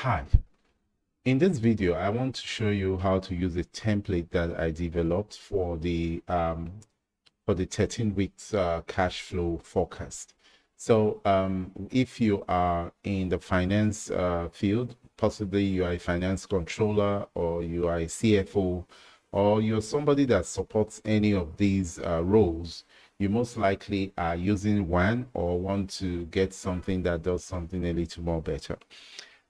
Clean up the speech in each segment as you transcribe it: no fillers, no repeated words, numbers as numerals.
Hi, in this video, I want to show you how to use a template that I developed for the 13 weeks cash flow forecast. So if you are in the finance field, possibly you are a finance controller or you are a CFO or you're somebody that supports any of these roles, you most likely are using one or want to get something that does something a little more better.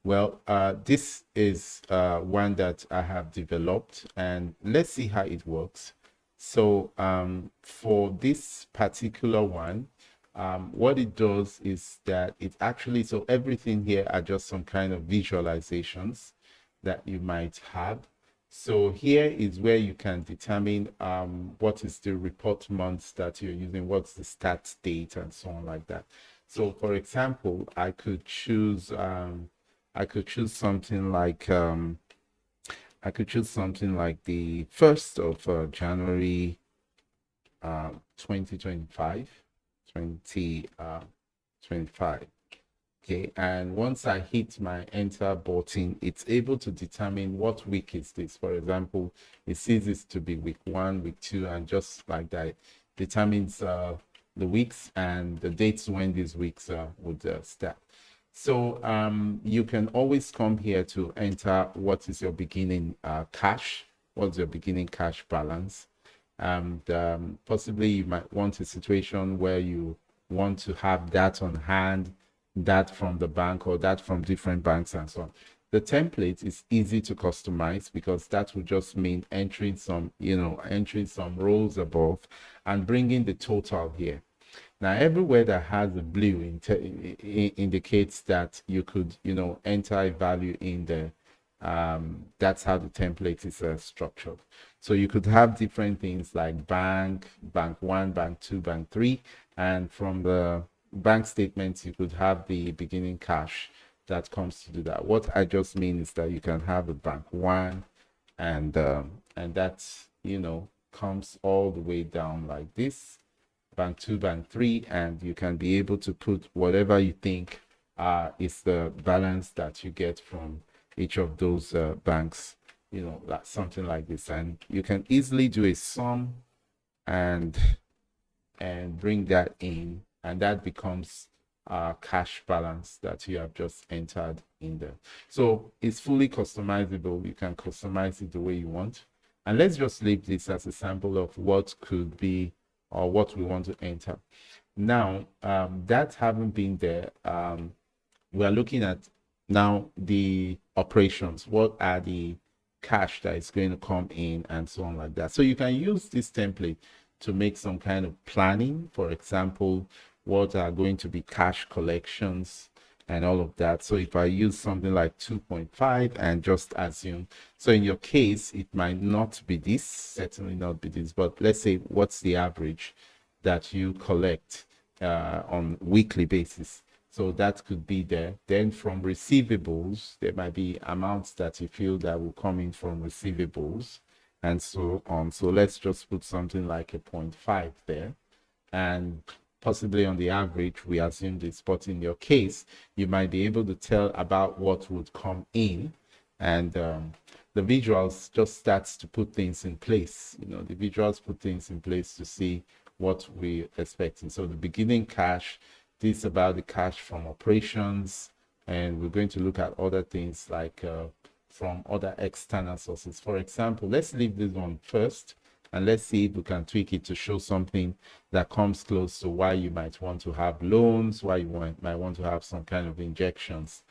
Well, this is one that I have developed, and let's see how it works. So for this particular one, what it does is that it actually, so everything here are just some kind of visualizations that you might have. So here is where you can determine what is the report months that you're using, what's the start date, and so on like that. So for example, I could choose something like the 1st of January 2025. Okay, and once I hit my enter button, it's able to determine what week is this. For example, it sees this to be week 1, week 2, and just like that, determines the weeks and the dates when these weeks would start. So you can always come here to enter what is your beginning cash, what's your beginning cash balance. And possibly you might want a situation where you want to have that on hand, that from the bank or that from different banks and so on. The template is easy to customize because that would just mean entering some rows above and bringing the total here. Now, everywhere that has a blue indicates that you could, enter a value in the, that's how the template is structured. So you could have different things like bank 1, bank 2, bank 3. And from the bank statements, you could have the beginning cash that comes to do that. What I just mean is that you can have a bank 1 and that, comes all the way down like this. Bank 2, bank 3, and you can be able to put whatever you think is the balance that you get from each of those banks, like something like this. And you can easily do a sum and bring that in, and that becomes cash balance that you have just entered in there. So it's fully customizable. You can customize it the way you want. And let's just leave this as a sample of what could be or what we want to enter. Now, that having been there, we are looking at now the operations. What are the cash that is going to come in and so on like that. So you can use this template to make some kind of planning. For example, what are going to be cash collections and all of that. So if I use something like 2.5 and just assume, so in your case, it might not be this, certainly not be this, but let's say what's the average that you collect on weekly basis. So that could be there. Then from receivables, there might be amounts that you feel that will come in from receivables and so on. So let's just put something like a 0.5 there. And possibly on the average, we assume this, but in your case, you might be able to tell about what would come in, and the visuals just starts to put things in place. The visuals put things in place to see what we're expecting. So the beginning cash, this is about the cash from operations, and we're going to look at other things like from other external sources. For example, let's leave this one first. And let's see if we can tweak it to show something that comes close to why you might want to have loans, why you might want to have some kind of injections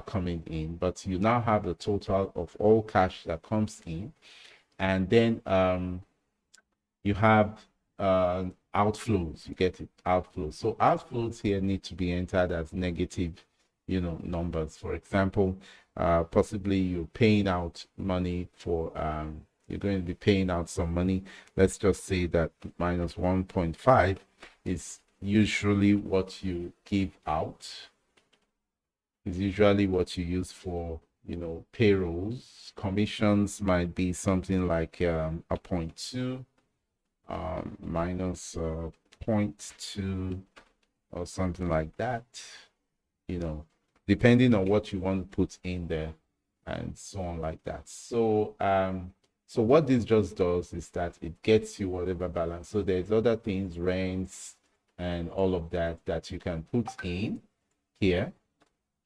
coming in. But you now have the total of all cash that comes in. And then you have outflows. You get it, outflows. So outflows here need to be entered as negative, numbers. For example, possibly you're paying out money for you're going to be paying out some money. Let's just say that minus 1.5 is usually what you give out. Is usually what you use for, payrolls. Commissions might be something like a 0.2 minus 0.2 or something like that. depending on what you want to put in there and so on like that. So so what this just does is that it gets you whatever balance. So there's other things, rents and all of that that you can put in here,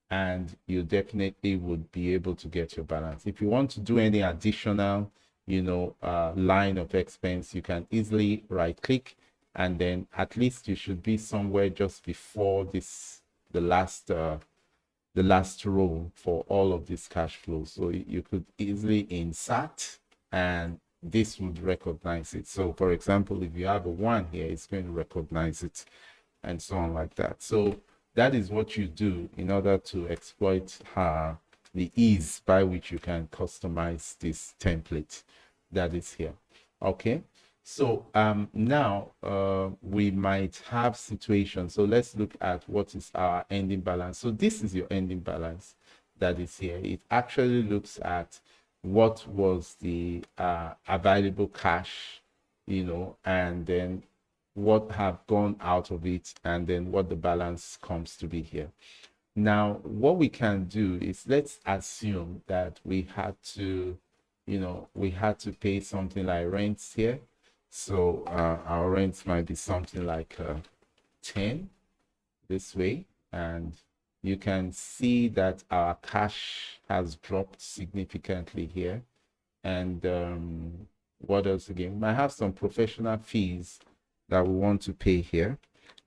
and you definitely would be able to get your balance. If you want to do any additional, line of expense, you can easily right click, and then at least you should be somewhere just before this, the last row for all of these cash flows. So you could easily insert, and this would recognize it. So for example, if you have a 1 here, it's going to recognize it and so on like that. So that is what you do in order to exploit the ease by which you can customize this template that is here. Okay. So now we might have situations. So let's look at what is our ending balance. So this is your ending balance that is here. It actually looks at what was the available cash, and then what have gone out of it, and then what the balance comes to be here. Now, what we can do is, let's assume that we had to, pay something like rents here. So our rents might be something like 10 this way, and you can see that our cash has dropped significantly here. And what else again? We might have some professional fees that we want to pay here.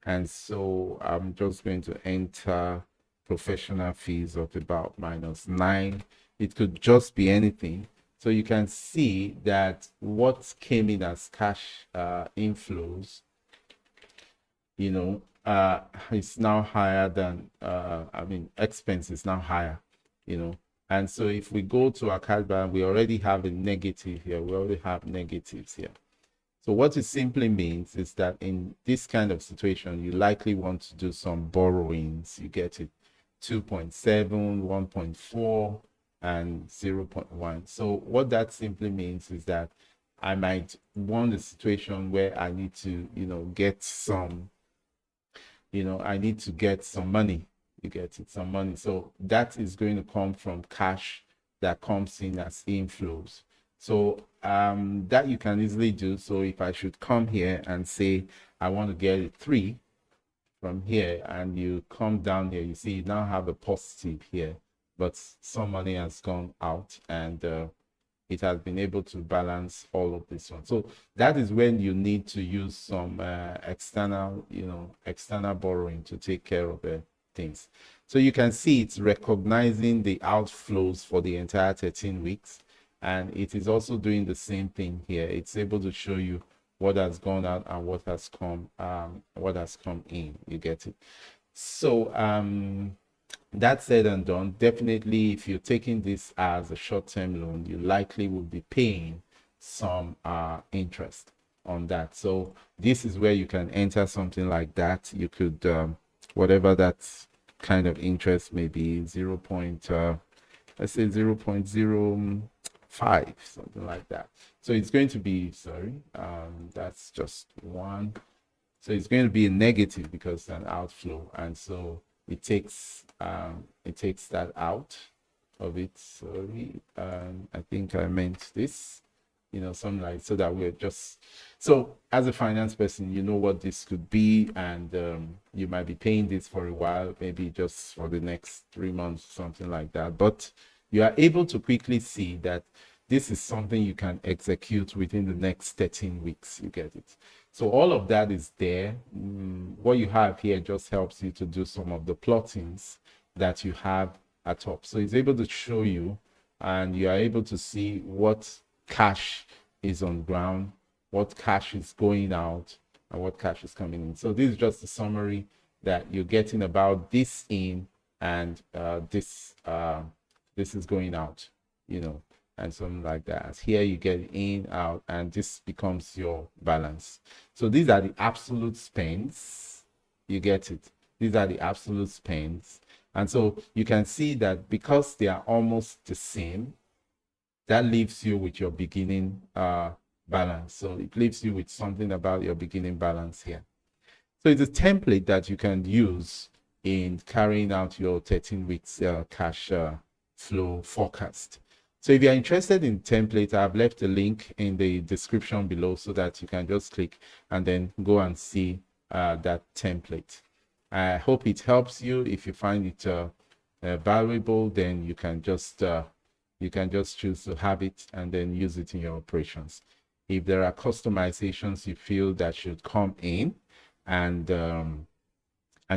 And so I'm just going to enter professional fees of about -9. It could just be anything. So you can see that what came in as cash inflows, is now higher than, expense is now higher, And so if we go to our cash balance, we already have a negative here. We already have negatives here. So what it simply means is that in this kind of situation, you likely want to do some borrowings. You get it, 2.7, 1.4, and 0.1. So what that simply means is that I might want a situation where I need to, get some, I need to get some money. You get it, some money. So that is going to come from cash that comes in as inflows. So that you can easily do. So if I should come here and say I want to get a 3 from here, and you come down here, you see you now have a positive here, but some money has gone out, and it has been able to balance all of this one. So that is when you need to use some external borrowing to take care of things. So you can see it's recognizing the outflows for the entire 13 weeks. And it is also doing the same thing here. It's able to show you what has gone out and what has come in. You get it. So that said and done, definitely if you're taking this as a short-term loan, you likely will be paying some interest on that. So this is where you can enter something like that. You could whatever that kind of interest may be, let's say 0.05, something like that. So it's going to be, that's just 1. So it's going to be a negative because it's an outflow, and so it takes that out of it. Sorry, I think I meant this, something like, so that we're just, so as a finance person, you know what this could be, and you might be paying this for a while, maybe just for the next 3 months, something like that. But you are able to quickly see that this is something you can execute within the next 13 weeks. You get it. So all of that is there. What you have here just helps you to do some of the plottings that you have at top. So it's able to show you, and you are able to see what cash is on ground, what cash is going out, and what cash is coming in. So this is just a summary that you're getting about this in, and this is going out, and something like that. Here you get in, out, and this becomes your balance. So these are the absolute spends. You get it. These are the absolute spends. And so you can see that because they are almost the same, that leaves you with your beginning balance. So it leaves you with something about your beginning balance here. So it's a template that you can use in carrying out your 13 weeks cash flow forecast. So if you're interested in template, I've left a link in the description below so that you can just click and then go and see that template. I hope it helps you. If you find it valuable, then you can just choose to have it and then use it in your operations. If there are customizations you feel that should come in, and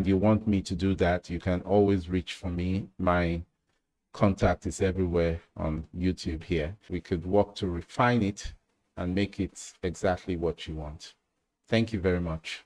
you want me to do that, you can always reach for me. My contact is everywhere on YouTube here. We could work to refine it and make it exactly what you want. Thank you very much.